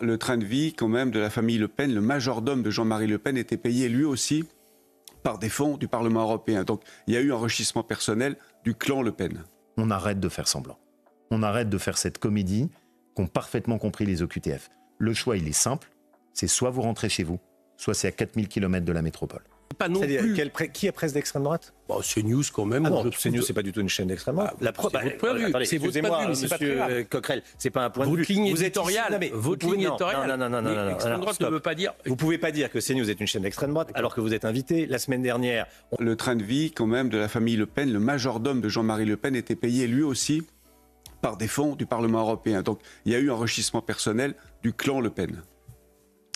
Le train de vie, quand même, de la famille Le Pen, le majordome de Jean-Marie Le Pen était payé lui aussi par des fonds du Parlement européen. Donc il y a eu enrichissement personnel du clan Le Pen. On arrête de faire semblant. On arrête de faire cette comédie qu'ont parfaitement compris les OQTF. Le choix, il est simple. C'est soit vous rentrez chez vous, soit c'est à 4000 km de la métropole. Pas non plus. Qui est presse d'extrême droite? Bon, CNews quand même. Ah non, CNews, c'est pas du tout une chaîne d'extrême droite. C'est votre point de vue. C'est votre point de vue, monsieur Coquerel. C'est pas un point de vue. Votre ligne éditoriale. Votre ligne éditoriale. Non. L'extrême droite ne veut pas dire. Vous pouvez pas dire que CNews est une chaîne d'extrême droite alors que vous êtes invité la semaine dernière. Le train de vie, quand même, de la famille Le Pen, le majordome de Jean-Marie Le Pen était payé lui aussi par des fonds du Parlement européen. Donc il y a eu enrichissement personnel du clan Le Pen.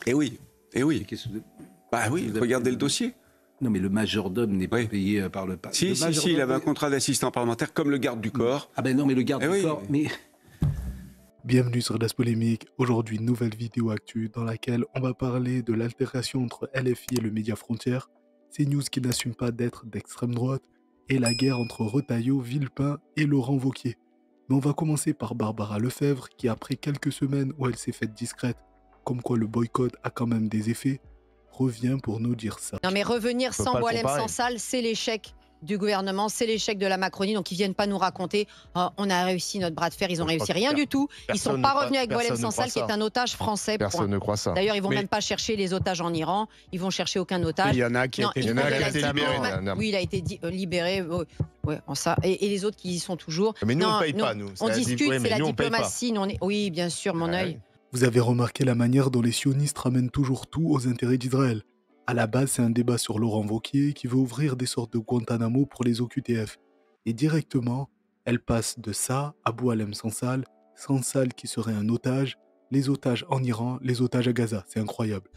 Eh oui. Bah oui, regardez le dossier. Non, mais le majordome n'est pas payé par le Parlement. Si, il avait un contrat d'assistant parlementaire comme le garde du corps. Ah ben non, mais le garde du corps... Mais... Bienvenue sur Das Polémique. Aujourd'hui, nouvelle vidéo actu dans laquelle on va parler de l'altération entre LFI et le Média Frontière, CNews qui n'assume pas d'être d'extrême droite, et la guerre entre Retailleau, Villepin et Laurent Wauquiez. Mais on va commencer par Barbara Lefebvre qui, après quelques semaines où elle s'est faite discrète, comme quoi le boycott a quand même des effets, revient pour nous dire ça. Non mais revenir sans Boualem Sansal, c'est l'échec du gouvernement, c'est l'échec de la Macronie, donc ils viennent pas nous raconter on a réussi notre bras de fer, ils ont réussi rien du tout, ils sont pas revenus avec Boualem Sansal qui est un otage français. Personne ne croit ça. D'ailleurs ils vont même pas chercher les otages en Iran, ils vont chercher aucun otage. Il y en a qui a été libéré. Oui, il a été libéré, ouais, ça. Et les autres qui y sont toujours. Mais nous on paye pas, nous. On discute, c'est la diplomatie, oui bien sûr, mon œil. Vous avez remarqué la manière dont les sionistes ramènent toujours tout aux intérêts d'Israël. À la base, c'est un débat sur Laurent Wauquiez qui veut ouvrir des sortes de Guantanamo pour les OQTF. Et directement, elle passe de ça à Boualem Sansal, Sansal qui serait un otage, les otages en Iran, les otages à Gaza. C'est incroyable.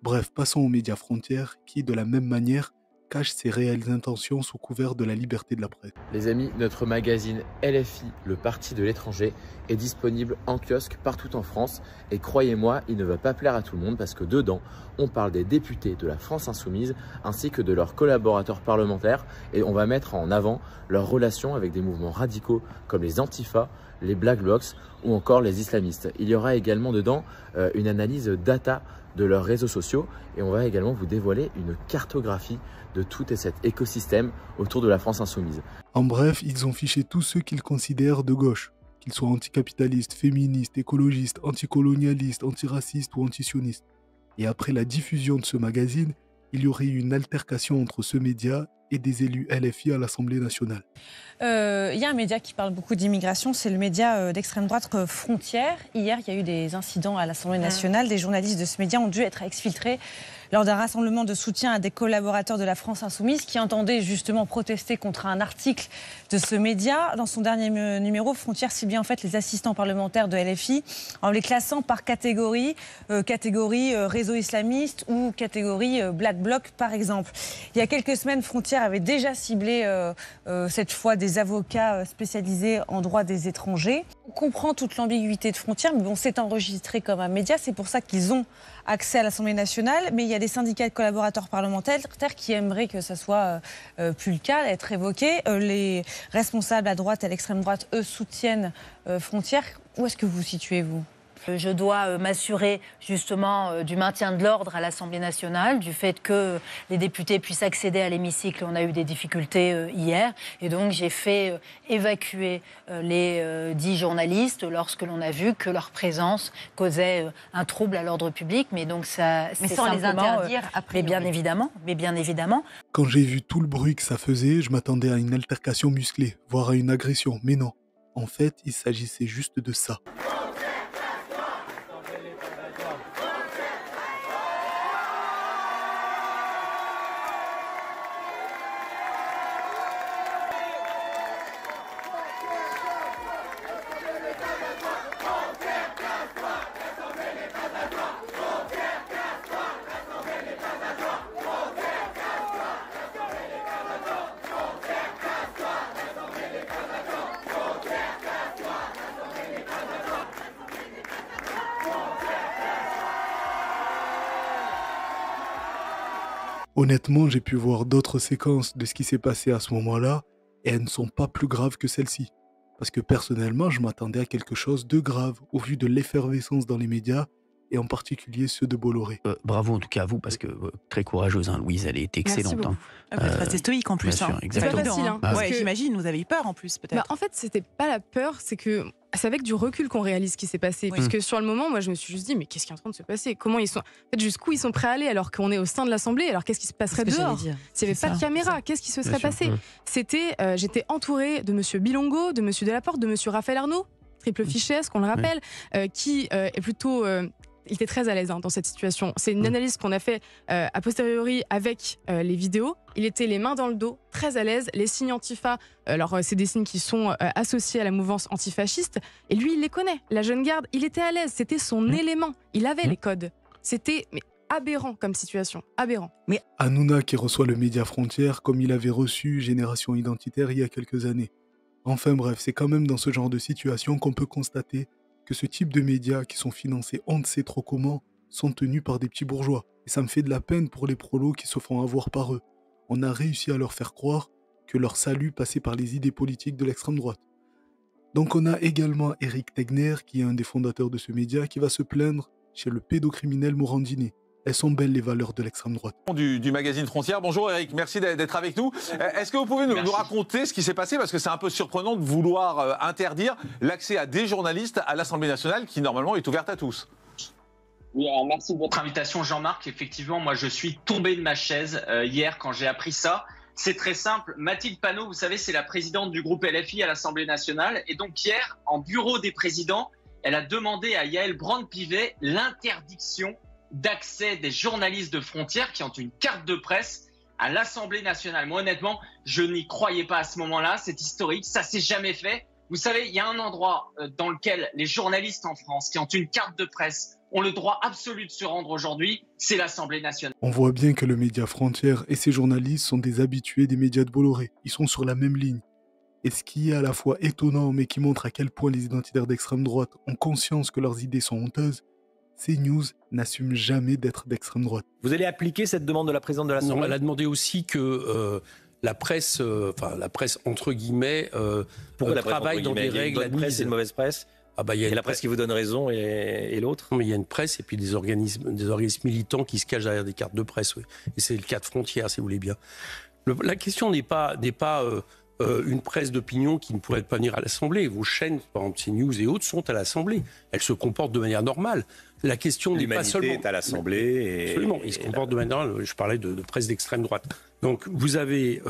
Bref, passons aux médias frontières qui, de la même manière, cachent ses réelles intentions sous couvert de la liberté de la presse. Les amis, notre magazine LFI, le parti de l'étranger, est disponible en kiosque partout en France. Et croyez-moi, il ne va pas plaire à tout le monde parce que dedans, on parle des députés de la France Insoumise ainsi que de leurs collaborateurs parlementaires. Et on va mettre en avant leurs relations avec des mouvements radicaux comme les Antifa, les Black Blocs ou encore les islamistes. Il y aura également dedans une analyse data de leurs réseaux sociaux et on va également vous dévoiler une cartographie de tout cet écosystème autour de la France Insoumise. En bref, ils ont fiché tous ceux qu'ils considèrent de gauche, qu'ils soient anticapitalistes, féministes, écologistes, anticolonialistes, antiracistes ou antisionistes. Et après la diffusion de ce magazine, il y aurait eu une altercation entre ce média et des élus LFI à l'Assemblée nationale. Il y a un média qui parle beaucoup d'immigration, c'est le média d'extrême droite Frontières. Hier, il y a eu des incidents à l'Assemblée nationale. Des journalistes de ce média ont dû être exfiltrés lors d'un rassemblement de soutien à des collaborateurs de la France Insoumise qui entendaient justement protester contre un article de ce média. Dans son dernier numéro, Frontières cible bien en fait les assistants parlementaires de LFI en les classant par catégorie, réseau islamiste ou catégorie Black Bloc par exemple. Il y a quelques semaines, Frontières avait déjà ciblé cette fois des avocats spécialisés en droit des étrangers. On comprend toute l'ambiguïté de Frontières, mais bon, c'est enregistré comme un média, c'est pour ça qu'ils ont accès à l'Assemblée nationale, mais il y a des syndicats de collaborateurs parlementaires qui aimeraient que ça soit plus le cas, être évoqué. Les responsables à droite et à l'extrême droite, eux, soutiennent Frontières. Où est-ce que vous situez, vous ? Je dois m'assurer justement du maintien de l'ordre à l'Assemblée nationale, du fait que les députés puissent accéder à l'hémicycle. On a eu des difficultés hier et donc j'ai fait évacuer les 10 journalistes lorsque l'on a vu que leur présence causait un trouble à l'ordre public. Mais donc ça, mais sans les interdire après. Mais bien évidemment. Quand j'ai vu tout le bruit que ça faisait, je m'attendais à une altercation musclée, voire à une agression. Mais non, en fait, il s'agissait juste de ça. Honnêtement, j'ai pu voir d'autres séquences de ce qui s'est passé à ce moment-là, et elles ne sont pas plus graves que celle-ci. Parce que personnellement, je m'attendais à quelque chose de grave, au vu de l'effervescence dans les médias, et en particulier ceux de Bolloré. Bravo en tout cas à vous, parce que très courageuse, hein, Louise, elle était excellente. Hein. Vous êtes restée stoïque en plus. Sûr, c'est pas facile. Hein. Ah, ouais, j'imagine, vous avez eu peur en plus peut-être. En fait, c'était pas la peur, c'est avec du recul qu'on réalise ce qui s'est passé. Oui. Puisque sur le moment, moi je me suis juste dit, mais qu'est-ce qui est en train de se passer? Comment ils sont... En fait, jusqu'où ils sont prêts à aller alors qu'on est au sein de l'Assemblée? Alors qu'est-ce qui se passerait dehors? S'il n'y avait pas de caméra, qu'est-ce qui se serait passé? J'étais entourée de monsieur Bilongo, de monsieur Delaporte, de monsieur Raphaël Arnaud, triple fichesse, qu'on le rappelle, qui est plutôt... il était très à l'aise dans cette situation. C'est une analyse qu'on a fait a posteriori avec les vidéos. Il était les mains dans le dos, très à l'aise. Les signes antifa, alors c'est des signes qui sont associés à la mouvance antifasciste. Et lui, il les connaît. La jeune garde, il était à l'aise. C'était son élément. Il avait les codes. C'était aberrant comme situation. Aberrant. Hanouna qui reçoit le Média Frontières comme il avait reçu Génération Identitaire il y a quelques années. Enfin bref, c'est quand même dans ce genre de situation qu'on peut constater que ce type de médias qui sont financés on ne sait trop comment sont tenus par des petits bourgeois. Et ça me fait de la peine pour les prolos qui se font avoir par eux. On a réussi à leur faire croire que leur salut passait par les idées politiques de l'extrême droite. Donc on a également Éric Tegner, qui est un des fondateurs de ce média, qui va se plaindre chez le pédocriminel Morandini. Elles sont belles les valeurs de l'extrême droite. Du magazine Frontières. Bonjour Eric, merci d'être avec nous. Est-ce que vous pouvez nous raconter ce qui s'est passé? Parce que c'est un peu surprenant de vouloir interdire l'accès à des journalistes à l'Assemblée nationale qui normalement est ouverte à tous. Oui, alors merci de votre invitation Jean-Marc. Effectivement, moi je suis tombé de ma chaise hier quand j'ai appris ça. C'est très simple. Mathilde Panot, vous savez, c'est la présidente du groupe LFI à l'Assemblée nationale. Et donc hier, en bureau des présidents, elle a demandé à Yaël Braun-Pivet l'interdiction d'accès des journalistes de Frontières qui ont une carte de presse à l'Assemblée nationale. Moi, honnêtement, je n'y croyais pas à ce moment-là. C'est historique, ça s'est jamais fait. Vous savez, il y a un endroit dans lequel les journalistes en France qui ont une carte de presse ont le droit absolu de se rendre aujourd'hui, c'est l'Assemblée nationale. On voit bien que le Média Frontières et ses journalistes sont des habitués des médias de Bolloré. Ils sont sur la même ligne. Et ce qui est à la fois étonnant, mais qui montre à quel point les identitaires d'extrême droite ont conscience que leurs idées sont honteuses, CNews n'assume jamais d'être d'extrême droite. Vous allez appliquer cette demande de la présidente de l'Assemblée? Non, elle a demandé aussi que la presse entre guillemets, travaille dans des règles. Il y a une bonne presse et une mauvaise presse. Il y a la presse qui vous donne raison et l'autre. Mais il y a une presse et puis des organismes militants qui se cachent derrière des cartes de presse. Oui. Et c'est le cas de Frontières, si vous voulez bien. La question n'est pas une presse d'opinion qui ne pourrait pas venir à l'Assemblée. Vos chaînes, par exemple CNews et autres, sont à l'Assemblée. Elles se comportent de manière normale. La question n'est pas seulement... L'humanité est à l'Assemblée. Absolument, ils se comportent de manière normale. Je parlais de presse d'extrême droite. Donc vous avez...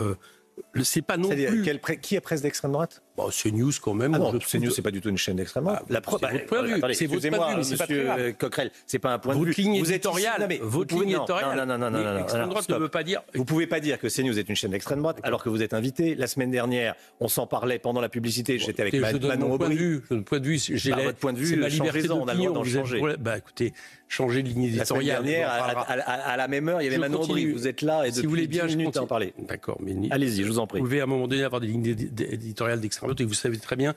c'est pas non plus... Qui est presse d'extrême droite? CNews quand même. Ah non, CNews, c'est pas du tout une chaîne d'extrême droite. C'est votre point de vue. C'est votre point de vue, monsieur Coquerel. C'est pas un point de vue. Votre ligne éditoriale. Votre ligne éditoriale. Non. L'extrême droite ne veut pas dire... Vous pouvez pas dire que CNews est une chaîne d'extrême droite alors que vous êtes invité. La semaine dernière, on s'en parlait pendant la publicité. J'étais avec Manon Aubry. Votre point de vue, votre point de vue, changez-en, on a le droit d'en changer. Écoutez, changer de ligne éditoriale. La semaine dernière, à la même heure, il y avait Manon Aubry. Vous êtes là et depuis 10 minutes à en parler. D'accord, mais allez-y, je vous en prie. Vous pouvez à un moment donné avoir des lignes éditoriales d'extrême droite et vous savez très bien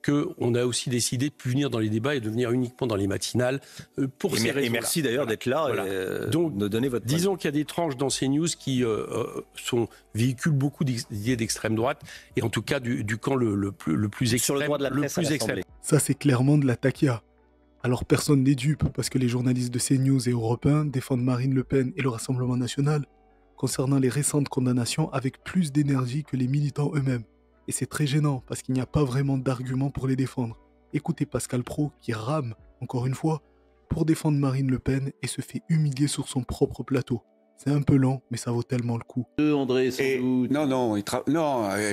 qu'on a aussi décidé de ne plus venir dans les débats et de venir uniquement dans les matinales pour ces raisons-là. Et merci d'ailleurs d'être là et donc, de donner votre point. Disons qu'il y a des tranches dans ces news qui véhiculent beaucoup d'idées d'extrême droite et en tout cas du camp le plus extrême. Sur le droit de la presse à l'Assemblée. Ça, c'est clairement de la taquia. Alors personne n'est dupe parce que les journalistes de CNews et Europe 1 défendent Marine Le Pen et le Rassemblement national concernant les récentes condamnations avec plus d'énergie que les militants eux-mêmes. Et c'est très gênant parce qu'il n'y a pas vraiment d'arguments pour les défendre. Écoutez Pascal Praud qui rame, encore une fois, pour défendre Marine Le Pen et se fait humilier sur son propre plateau. C'est un peu lent, mais ça vaut tellement le coup. André,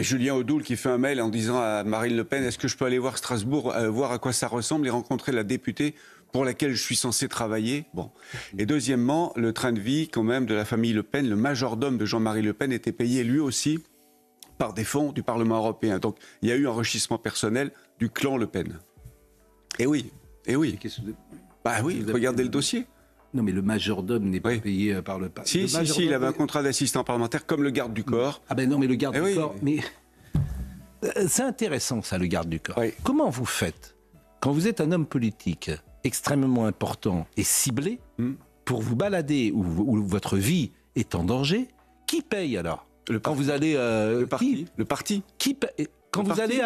Julien Audoul qui fait un mail en disant à Marine Le Pen, est-ce que je peux aller voir Strasbourg, voir à quoi ça ressemble et rencontrer la députée pour laquelle je suis censé travailler. Bon. Et deuxièmement, le train de vie quand même de la famille Le Pen, le majordome de Jean-Marie Le Pen était payé lui aussi par des fonds du Parlement européen. Donc il y a eu enrichissement personnel du clan Le Pen. Et oui. Regardez le dossier. Non, mais le majordome n'est pas payé par le... Si, il avait un contrat d'assistant parlementaire comme le garde du corps. Ah ben non, mais le garde du corps... Mais c'est intéressant ça, le garde du corps. Oui. Comment vous faites, quand vous êtes un homme politique extrêmement important et ciblé, pour vous balader où votre vie est en danger, qui paye alors? Quand vous allez... le parti. Qui paye quand vous allez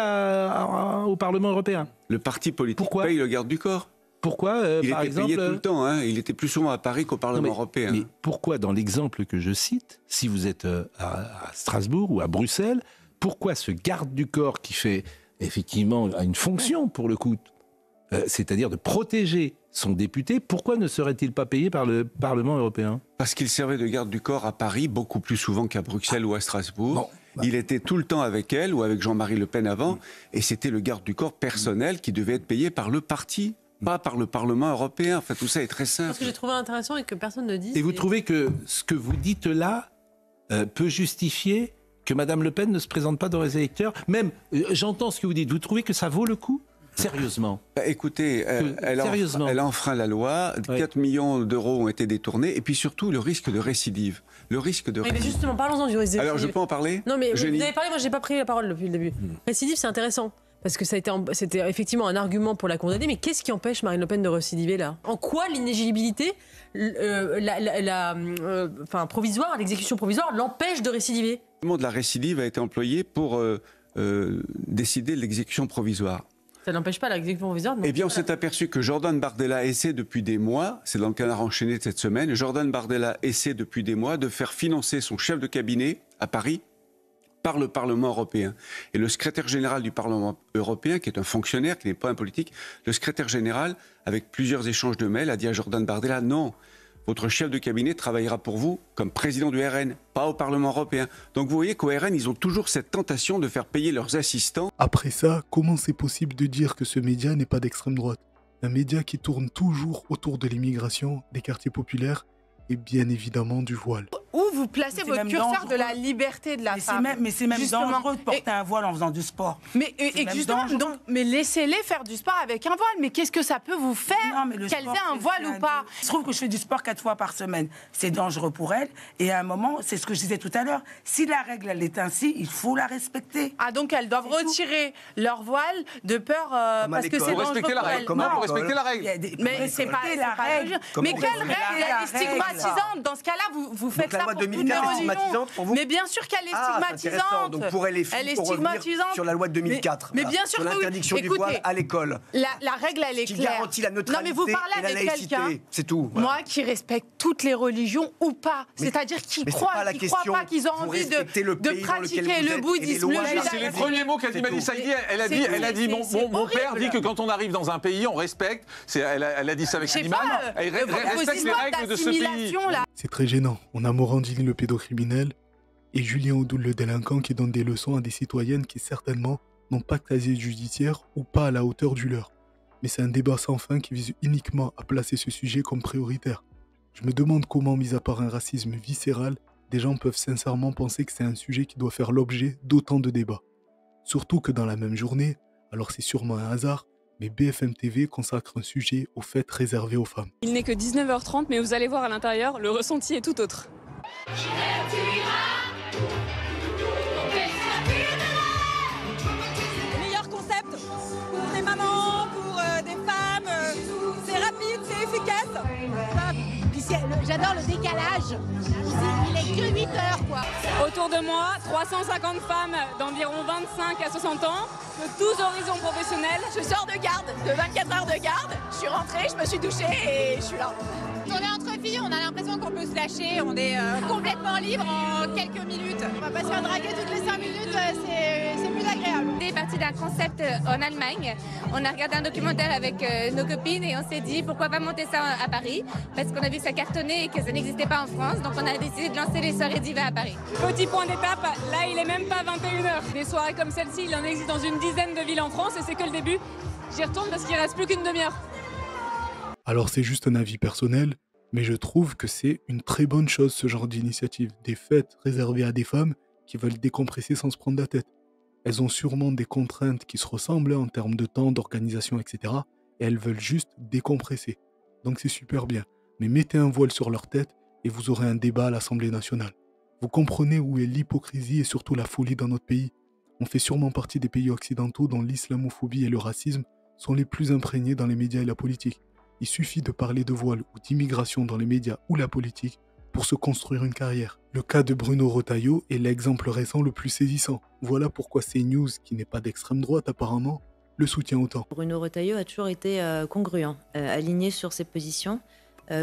au Parlement européen? Le parti politique paye le garde du corps. Pourquoi, il par était exemple, payé tout le temps, hein. Il était plus souvent à Paris qu'au Parlement européen. Mais pourquoi, dans l'exemple que je cite, si vous êtes à Strasbourg ou à Bruxelles, pourquoi ce garde du corps qui fait effectivement une fonction pour le coup, c'est-à-dire de protéger son député, pourquoi ne serait-il pas payé par le Parlement européen? Parce qu'il servait de garde du corps à Paris beaucoup plus souvent qu'à Bruxelles ou à Strasbourg. Il était tout le temps avec elle ou avec Jean-Marie Le Pen avant, et c'était le garde du corps personnel qui devait être payé par le parti, pas par le Parlement européen. Enfin, tout ça est très simple. Ce que j'ai trouvé intéressant et que personne ne dit. Et vous trouvez que ce que vous dites là peut justifier que Madame Le Pen ne se présente pas dans les électeurs? Même, j'entends ce que vous dites, vous trouvez que ça vaut le coup? Sérieusement. Écoutez, elle a enfreint la loi, 4 millions d'euros ont été détournés, et puis surtout le risque de récidive. Le risque de récidive. Mais justement, parlons-en du récidive. Alors, je peux en parler? Non, mais vous avez parlé, moi j'ai pas pris la parole depuis le début. Récidive, c'est intéressant. Parce que c'était effectivement un argument pour la condamner, mais qu'est-ce qui empêche Marine Le Pen de récidiver là? En quoi l'inéligibilité provisoire, l'exécution provisoire l'empêche de récidiver? Le mot de la récidive a été employé pour décider de l'exécution provisoire. Ça n'empêche pas l'exécution provisoire? Eh bien, on s'est aperçu que Jordan Bardella essaie depuis des mois, c'est dans le Canard enchaîné de cette semaine, Jordan Bardella essaie depuis des mois de faire financer son chef de cabinet à Paris par le Parlement européen. Et le secrétaire général du Parlement européen, qui est un fonctionnaire, qui n'est pas un politique, le secrétaire général, avec plusieurs échanges de mails, a dit à Jordan Bardella, non, votre chef de cabinet travaillera pour vous comme président du RN, pas au Parlement européen. Donc vous voyez qu'au RN, ils ont toujours cette tentation de faire payer leurs assistants. Après ça, comment c'est possible de dire que ce média n'est pas d'extrême droite? Un média qui tourne toujours autour de l'immigration, des quartiers populaires et bien évidemment du voile. Où vous placez votre curseur de la liberté de la femme? Mais c'est même dangereux de porter un voile en faisant du sport. Mais justement, mais laissez-les faire du sport avec un voile. Mais qu'est-ce que ça peut vous faire qu'elles aient un voile ou pas? Je trouve que je fais du sport 4 fois par semaine. C'est dangereux pour elles. Et à un moment, c'est ce que je disais tout à l'heure, si la règle elle est ainsi, il faut la respecter. Ah, donc elles doivent retirer leur voile de peur parce que c'est dangereux pour elles. Comment pour respecter la règle? Mais c'est pas la règle. Mais quelle règle est stigmatisante? Dans ce cas-là, vous faites ça pour toutes les religions. Mais bien sûr qu'elle est stigmatisante. Donc pour elle, elle est stigmatisante sur la loi de 2004. Mais bien sûr sur l'interdiction du voile à l'école. La règle, elle est claire. Qui garantit la neutralité et la laïcité. C'est tout. Moi qui respecte toutes les religions ou pas. C'est-à-dire qui croient pas qu'ils ont envie de pratiquer le bouddhisme. C'est les premiers mots qu'a dit Mali Saïdi. Elle a dit mon père dit que quand on arrive dans un pays, on respecte. Elle a dit ça avec l'imam. Elle respecte les règles de ce pays. C'est très gênant. On a Morandini le pédocriminel et Julien Audoul le délinquant qui donne des leçons à des citoyennes qui certainement n'ont pas de casier judiciaire ou pas à la hauteur du leur. Mais c'est un débat sans fin qui vise uniquement à placer ce sujet comme prioritaire. Je me demande comment, mis à part un racisme viscéral, des gens peuvent sincèrement penser que c'est un sujet qui doit faire l'objet d'autant de débats. Surtout que dans la même journée, alors c'est sûrement un hasard, mais BFM TV consacre un sujet aux fêtes réservées aux femmes. Il n'est que 19h30, mais vous allez voir à l'intérieur, le ressenti est tout autre. Le meilleur concept pour des mamans, pour des femmes, c'est rapide, c'est efficace. J'adore le décalage. Il est que 8 heures, quoi. Autour de moi, 350 femmes d'environ 25 à 60 ans, de tous horizons professionnels. Je sors de garde, de 24 heures de garde. Je suis rentrée, je me suis douchée et je suis là. On est entre filles, on a l'impression qu'on peut se lâcher. On est complètement libre en quelques minutes. On va pas se faire draguer toutes les 5 minutes, c'est plus agréable. On est parti d'un concept en Allemagne. On a regardé un documentaire avec nos copines et on s'est dit pourquoi pas monter ça à Paris, parce qu'on a vu que ça cartonnait et que ça n'existait pas en France. Donc on a décidé de lancer les soirées diva à Paris. Petit point d'étape, là il est même pas 21h. Des soirées comme celle-ci, il en existe dans une dizaine de villes en France et c'est que le début. J'y retourne parce qu'il reste plus qu'une demi-heure. Alors c'est juste un avis personnel, mais je trouve que c'est une très bonne chose ce genre d'initiative. Des fêtes réservées à des femmes qui veulent décompresser sans se prendre la tête. Elles ont sûrement des contraintes qui se ressemblent en termes de temps, d'organisation, etc. Et elles veulent juste décompresser. Donc c'est super bien. Mais mettez un voile sur leur tête et vous aurez un débat à l'Assemblée nationale. Vous comprenez où est l'hypocrisie et surtout la folie dans notre pays? On fait sûrement partie des pays occidentaux dont l'islamophobie et le racisme sont les plus imprégnés dans les médias et la politique. Il suffit de parler de voile ou d'immigration dans les médias ou la politique pour se construire une carrière. Le cas de Bruno Retailleau est l'exemple récent le plus saisissant. Voilà pourquoi CNews, qui n'est pas d'extrême droite apparemment, le soutient autant. Bruno Retailleau a toujours été congruent, aligné sur ses positions.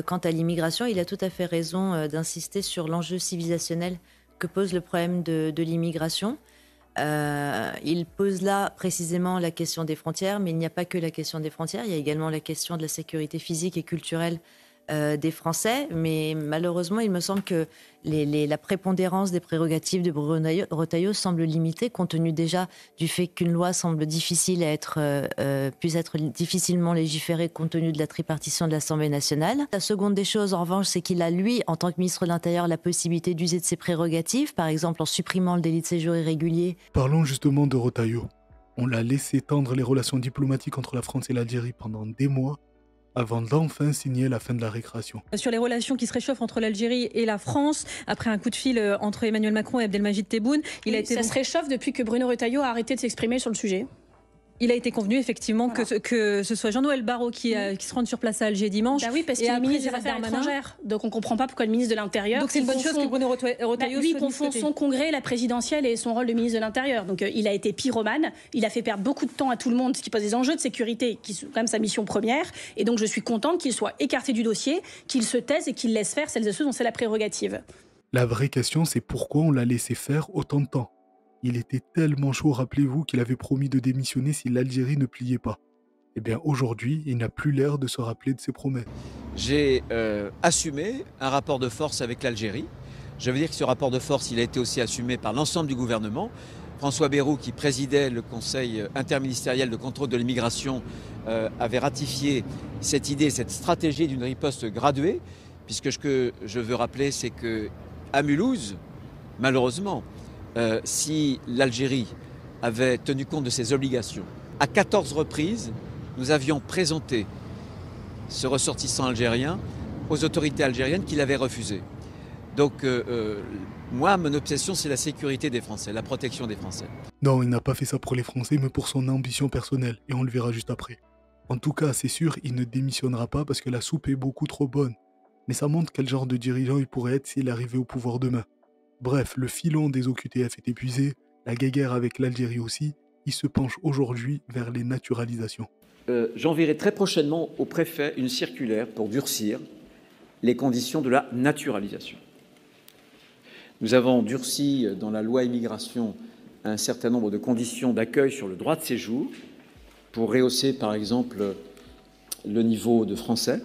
Quant à l'immigration, il a tout à fait raison d'insister sur l'enjeu civilisationnel que pose le problème de l'immigration. Il pose là précisément la question des frontières, mais il n'y a pas que la question des frontières, il y a également la question de la sécurité physique et culturelle des Français, mais malheureusement, il me semble que la prépondérance des prérogatives de Bruno Retailleau semble limitée, compte tenu déjà du fait qu'une loi semble difficile puisse être difficilement légiférée compte tenu de la tripartition de l'Assemblée nationale. La seconde des choses, en revanche, c'est qu'il a, lui, en tant que ministre de l'Intérieur, la possibilité d'user de ses prérogatives, par exemple en supprimant le délit de séjour irrégulier. Parlons justement de Retailleau. On l'a laissé tendre les relations diplomatiques entre la France et l'Algérie pendant des mois, avant d'enfin signer la fin de la récréation. Sur les relations qui se réchauffent entre l'Algérie et la France, après un coup de fil entre Emmanuel Macron et Abdelmajid Tebboune, ça se réchauffe depuis que Bruno Retailleau a arrêté de s'exprimer sur le sujet. Il a été convenu effectivement que ce soit Jean-Noël Barrot qui se rende sur place à Alger dimanche. Bah oui, parce qu'il est ministre des Affaires étrangères. Donc on ne comprend pas pourquoi le ministre de l'Intérieur. Donc c'est une bonne chose que Bruno Retailleau lui confond son congrès, la présidentielle et son rôle de ministre de l'Intérieur. Donc il a été pyromane. Il a fait perdre beaucoup de temps à tout le monde, ce qui pose des enjeux de sécurité, qui sont quand même sa mission première. Et donc je suis contente qu'il soit écarté du dossier, qu'il se taise et qu'il laisse faire celles et ceux dont c'est la prérogative. La vraie question, c'est pourquoi on l'a laissé faire autant de temps. Il était tellement chaud, rappelez-vous, qu'il avait promis de démissionner si l'Algérie ne pliait pas. Eh bien, aujourd'hui, il n'a plus l'air de se rappeler de ses promesses. J'ai assumé un rapport de force avec l'Algérie. Je veux dire que ce rapport de force, il a été aussi assumé par l'ensemble du gouvernement. François Bayrou, qui présidait le Conseil interministériel de contrôle de l'immigration, avait ratifié cette idée, cette stratégie d'une riposte graduée, puisque ce que je veux rappeler, c'est qu'à Mulhouse, malheureusement, si l'Algérie avait tenu compte de ses obligations, à 14 reprises, nous avions présenté ce ressortissant algérien aux autorités algériennes qui l'avaient refusé. Donc, moi, mon obsession, c'est la sécurité des Français, la protection des Français. Non, il n'a pas fait ça pour les Français, mais pour son ambition personnelle, et on le verra juste après. En tout cas, c'est sûr, il ne démissionnera pas parce que la soupe est beaucoup trop bonne. Mais ça montre quel genre de dirigeant il pourrait être s'il arrivait au pouvoir demain. Bref, le filon des OQTF est épuisé, la guéguerre avec l'Algérie aussi, il se penche aujourd'hui vers les naturalisations. J'enverrai très prochainement au préfet une circulaire pour durcir les conditions de la naturalisation. Nous avons durci dans la loi immigration un certain nombre de conditions d'accueil sur le droit de séjour pour rehausser par exemple le niveau de français,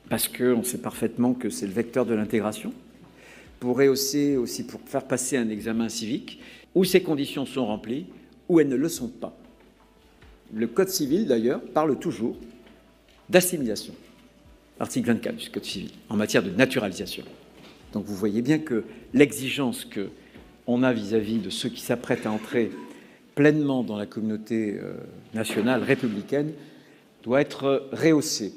parce qu'on sait parfaitement que c'est le vecteur de l'intégration, pour rehausser aussi, pour faire passer un examen civique, où ces conditions sont remplies, où elles ne le sont pas. Le Code civil, d'ailleurs, parle toujours d'assimilation, article 24 du Code civil, en matière de naturalisation. Donc vous voyez bien que l'exigence qu'on a vis-à-vis de ceux qui s'apprêtent à entrer pleinement dans la communauté nationale républicaine doit être rehaussée.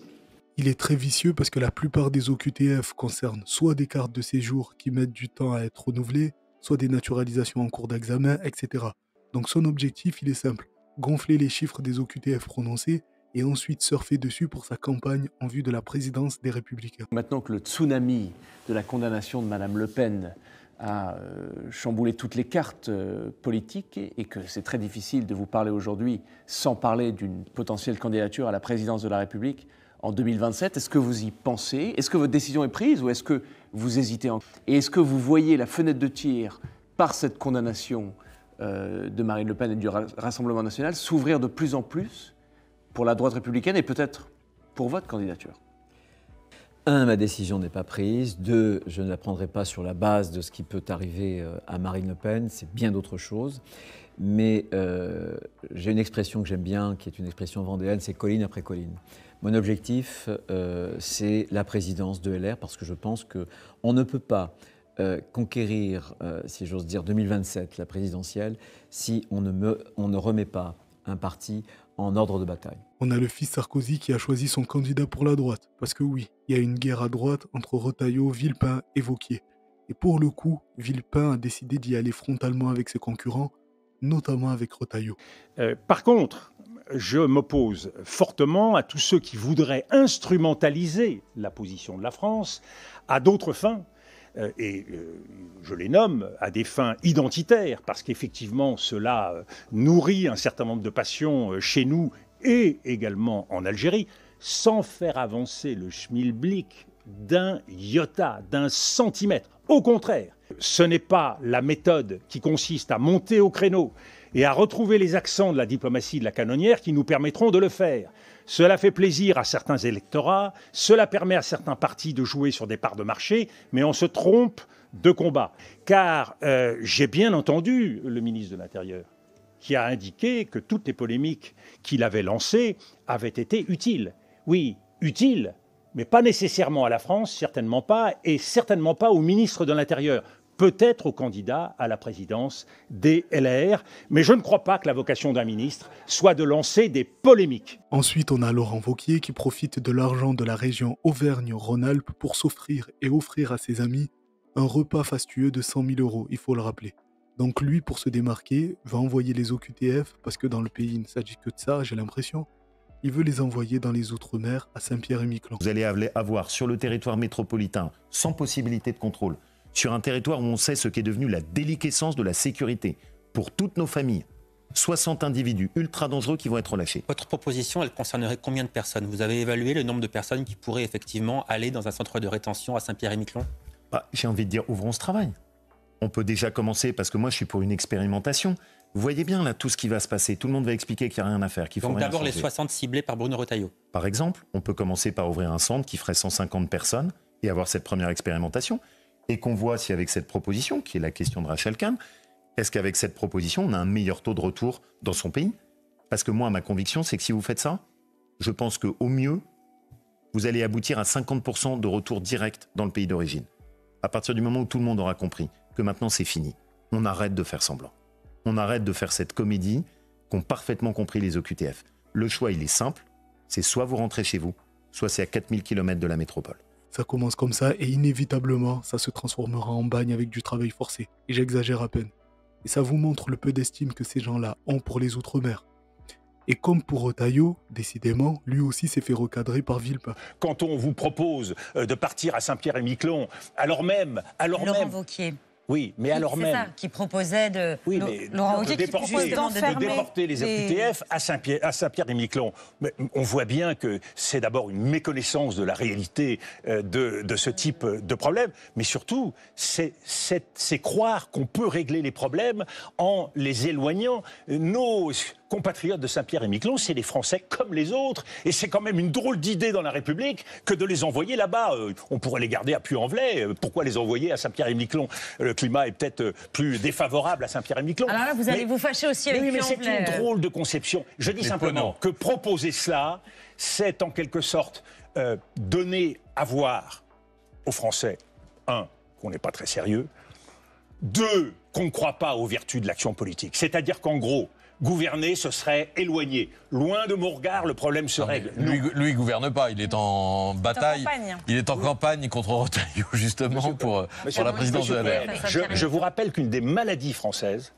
Il est très vicieux parce que la plupart des OQTF concernent soit des cartes de séjour qui mettent du temps à être renouvelées, soit des naturalisations en cours d'examen, etc. Donc son objectif, il est simple, gonfler les chiffres des OQTF prononcés et ensuite surfer dessus pour sa campagne en vue de la présidence des Républicains. Maintenant que le tsunami de la condamnation de Mme Le Pen a chamboulé toutes les cartes politiques et que c'est très difficile de vous parler aujourd'hui sans parler d'une potentielle candidature à la présidence de la République en 2027, est-ce que vous y pensez? Est-ce que votre décision est prise ou est-ce que vous hésitez encore? Et est-ce que vous voyez la fenêtre de tir par cette condamnation de Marine Le Pen et du Rassemblement national s'ouvrir de plus en plus pour la droite républicaine et peut-être pour votre candidature? 1, ma décision n'est pas prise. 2, je ne la prendrai pas sur la base de ce qui peut arriver à Marine Le Pen, c'est bien d'autres choses. Mais j'ai une expression que j'aime bien, qui est une expression vendéenne, c'est colline après colline. Mon objectif, c'est la présidence de LR, parce que je pense qu'on ne peut pas conquérir, si j'ose dire, 2027, la présidentielle, si on ne remet pas un parti en ordre de bataille. On a le fils Sarkozy qui a choisi son candidat pour la droite, parce que oui, il y a une guerre à droite entre Retailleau, Villepin et Wauquiez. Et pour le coup, Villepin a décidé d'y aller frontalement avec ses concurrents, notamment avec Retailleau. Par contre, je m'oppose fortement à tous ceux qui voudraient instrumentaliser la position de la France à d'autres fins, je les nomme à des fins identitaires, parce qu'effectivement cela nourrit un certain nombre de passions chez nous et également en Algérie, sans faire avancer le schmilblick d'un iota, d'un centimètre. Au contraire, ce n'est pas la méthode qui consiste à monter au créneau et à retrouver les accents de la diplomatie de la canonnière qui nous permettront de le faire. Cela fait plaisir à certains électorats, cela permet à certains partis de jouer sur des parts de marché, mais on se trompe de combat. Car j'ai bien entendu le ministre de l'Intérieur qui a indiqué que toutes les polémiques qu'il avait lancées avaient été utiles. Oui, utiles, mais pas nécessairement à la France, certainement pas, et certainement pas au ministre de l'Intérieur. Peut-être au candidat à la présidence des LR, mais je ne crois pas que la vocation d'un ministre soit de lancer des polémiques. Ensuite, on a Laurent Wauquiez qui profite de l'argent de la région Auvergne-Rhône-Alpes pour s'offrir et offrir à ses amis un repas fastueux de 100 000 €, il faut le rappeler. Donc lui, pour se démarquer, va envoyer les OQTF, parce que dans le pays, il ne s'agit que de ça, j'ai l'impression. Il veut les envoyer dans les Outre-mer, à Saint-Pierre-et-Miquelon. Vous allez avoir sur le territoire métropolitain, sans possibilité de contrôle, sur un territoire où on sait ce qu'est devenu la déliquescence de la sécurité pour toutes nos familles, 60 individus ultra dangereux qui vont être relâchés. Votre proposition, elle concernerait combien de personnes? Vous avez évalué le nombre de personnes qui pourraient effectivement aller dans un centre de rétention à Saint-Pierre-et-Miquelon? J'ai envie de dire, ouvrons ce travail. On peut déjà commencer, parce que moi je suis pour une expérimentation. Vous voyez bien là tout ce qui va se passer. Tout le monde va expliquer qu'il n'y a rien à faire, qu'il faut rien changer. Donc d'abord les 60 ciblés par Bruno Retailleau. Par exemple, on peut commencer par ouvrir un centre qui ferait 150 personnes et avoir cette première expérimentation. Et qu'on voit si avec cette proposition, qui est la question de Rachel Kahn, est-ce qu'avec cette proposition, on a un meilleur taux de retour dans son pays? Parce que moi, ma conviction, c'est que si vous faites ça, je pense qu'au mieux, vous allez aboutir à 50% de retour direct dans le pays d'origine. À partir du moment où tout le monde aura compris que maintenant c'est fini, on arrête de faire semblant. On arrête de faire cette comédie qu'ont parfaitement compris les OQTF. Le choix, il est simple, c'est soit vous rentrez chez vous, soit c'est à 4000 km de la métropole. Ça commence comme ça et inévitablement, ça se transformera en bagne avec du travail forcé. Et j'exagère à peine. Et ça vous montre le peu d'estime que ces gens-là ont pour les Outre-mer. Et comme pour Retailleau, décidément, lui aussi s'est fait recadrer par Villepin. Quand on vous propose de partir à Saint-Pierre-et-Miquelon, alors même... Laurent Wauquiez. Oui, mais alors même... C'est ça, qui proposait de... Oui, mais Laurent Wauquiez qui proposait de déporter les OQTF à Saint-Pierre-et-Miquelon. Mais on voit bien que c'est d'abord une méconnaissance de la réalité de ce type de problème, mais surtout, c'est croire qu'on peut régler les problèmes en les éloignant. Nos compatriotes de Saint-Pierre-et-Miquelon, c'est des Français comme les autres. Et c'est quand même une drôle d'idée dans la République que de les envoyer là-bas. On pourrait les garder à Puy-en-Velay. Pourquoi les envoyer à Saint-Pierre-et-Miquelon? Le climat est peut-être plus défavorable à Saint-Pierre-et-Miquelon. Alors là, vous allez vous fâcher aussi avec Puy-en-Velay. Mais c'est une drôle de conception. Je dis simplement que proposer cela, c'est en quelque sorte donner à voir aux Français, un, qu'on n'est pas très sérieux, deux, qu'on ne croit pas aux vertus de l'action politique. C'est-à-dire qu'en gros, gouverner, ce serait éloigné. Loin de mon regard, le problème se règle. Lui, il gouverne pas, il est en bataille. Il est en campagne contre Retailleau, justement, pour la présidence de la LR. Je vous rappelle qu'une des maladies françaises,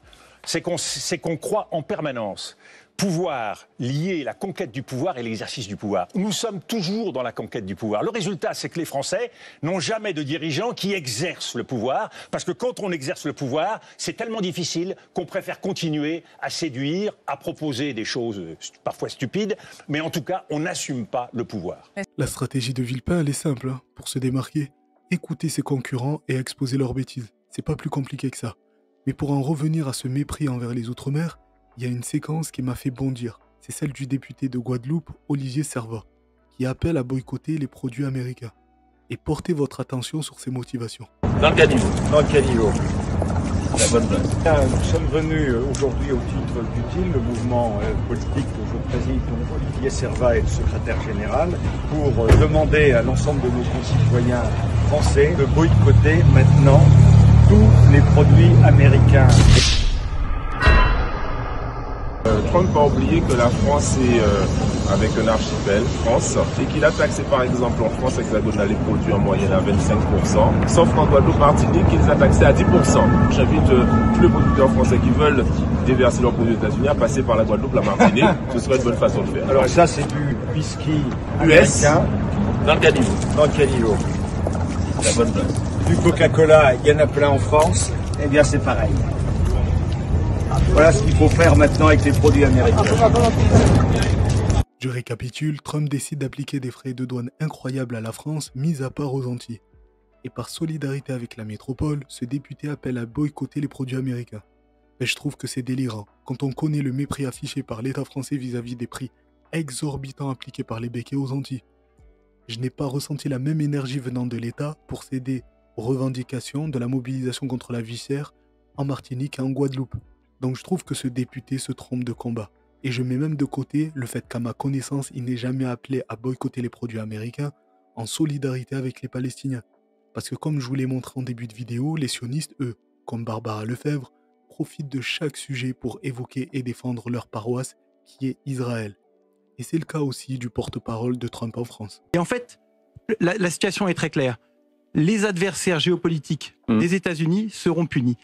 c'est qu'on croit en permanence pouvoir lier la conquête du pouvoir et l'exercice du pouvoir. Nous sommes toujours dans la conquête du pouvoir. Le résultat, c'est que les Français n'ont jamais de dirigeants qui exercent le pouvoir, parce que quand on exerce le pouvoir, c'est tellement difficile qu'on préfère continuer à séduire, à proposer des choses parfois stupides, mais en tout cas, on n'assume pas le pouvoir. La stratégie de Villepin, elle est simple, hein, pour se démarquer. Écouter ses concurrents et exposer leurs bêtises. C'est pas plus compliqué que ça. Mais pour en revenir à ce mépris envers les Outre-mer, il y a une séquence qui m'a fait bondir. C'est celle du député de Guadeloupe, Olivier Servat, qui appelle à boycotter les produits américains. Et portez votre attention sur ses motivations. Dans le caniveau. Dans le caniveau. La bonne place. Nous sommes venus aujourd'hui au titre d'utile, le mouvement politique que je préside, donc Olivier Servat est le secrétaire général, pour demander à l'ensemble de nos concitoyens français de boycotter maintenant tous les produits américains. Trump a oublié que la France est avec un archipel, France, et qu'il a taxé par exemple en France hexagonale les produits en moyenne à 25%, sauf qu'en Guadeloupe, Martinique, il les a taxés à 10%. J'invite tous les producteurs français qui veulent déverser leurs produits aux États-Unis à passer par la Guadeloupe, la Martinique. Ce serait une bonne façon de faire. Alors ça, c'est du whisky US dans le caniveau. Dans le caniveau. La bonne place. du Coca-Cola, il y en a plein en France, eh bien c'est pareil. Voilà ce qu'il faut faire maintenant avec les produits américains. Je récapitule, Trump décide d'appliquer des frais de douane incroyables à la France, mis à part aux Antilles. Et par solidarité avec la métropole, ce député appelle à boycotter les produits américains. Mais je trouve que c'est délirant, quand on connaît le mépris affiché par l'État français vis-à-vis des prix exorbitants appliqués par les béquets aux Antilles. Je n'ai pas ressenti la même énergie venant de l'État pour céder aux revendications de la mobilisation contre la vie chère en Martinique et en Guadeloupe. Donc je trouve que ce député se trompe de combat. Et je mets même de côté le fait qu'à ma connaissance, il n'est jamais appelé à boycotter les produits américains en solidarité avec les Palestiniens. Parce que comme je vous l'ai montré en début de vidéo, les sionistes, eux, comme Barbara Lefebvre, profitent de chaque sujet pour évoquer et défendre leur paroisse qui est Israël. Et c'est le cas aussi du porte-parole de Trump en France. Et en fait, la situation est très claire. Les adversaires géopolitiques des États-Unis seront punis.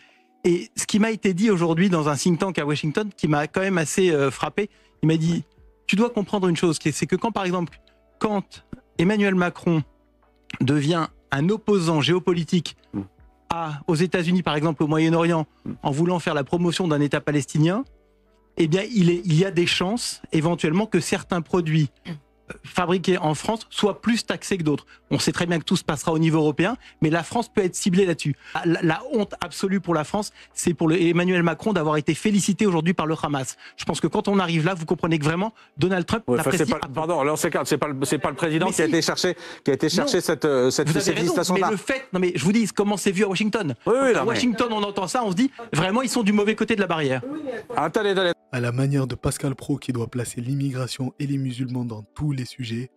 Et ce qui m'a été dit aujourd'hui dans un think tank à Washington, qui m'a quand même assez frappé, il m'a dit, tu dois comprendre une chose, c'est que quand, par exemple, quand Emmanuel Macron devient un opposant géopolitique aux États-Unis, par exemple au Moyen-Orient, en voulant faire la promotion d'un État palestinien, eh bien, il y a des chances, éventuellement, que certains produits fabriqués en France soient plus taxés que d'autres. On sait très bien que tout se passera au niveau européen, mais la France peut être ciblée là-dessus. La honte absolue pour la France, c'est pour Emmanuel Macron d'avoir été félicité aujourd'hui par le Hamas. Je pense que quand on arrive là, vous comprenez que vraiment, Donald Trump l'apprécie. Pardon, là on s'écarte, c'est pas le président qui a été chercher cette félicitation-là. Mais le fait, non mais je vous dis, comment c'est vu à Washington. À Washington, on entend ça, on se dit, vraiment, ils sont du mauvais côté de la barrière. Attendez. À la manière de Pascal Praud qui doit placer l'immigration et les musulmans dans tous les sujets,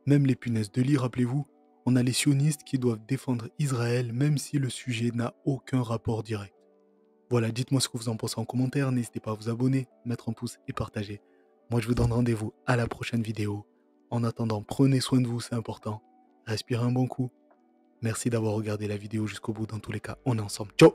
même les punaises de lit, rappelez-vous, on a les sionistes qui doivent défendre Israël même si le sujet n'a aucun rapport direct. Voilà, dites-moi ce que vous en pensez en commentaire, n'hésitez pas à vous abonner, mettre un pouce et partager. Moi je vous donne rendez-vous à la prochaine vidéo. En attendant, prenez soin de vous, c'est important. Respirez un bon coup. Merci d'avoir regardé la vidéo jusqu'au bout, dans tous les cas, on est ensemble. Ciao!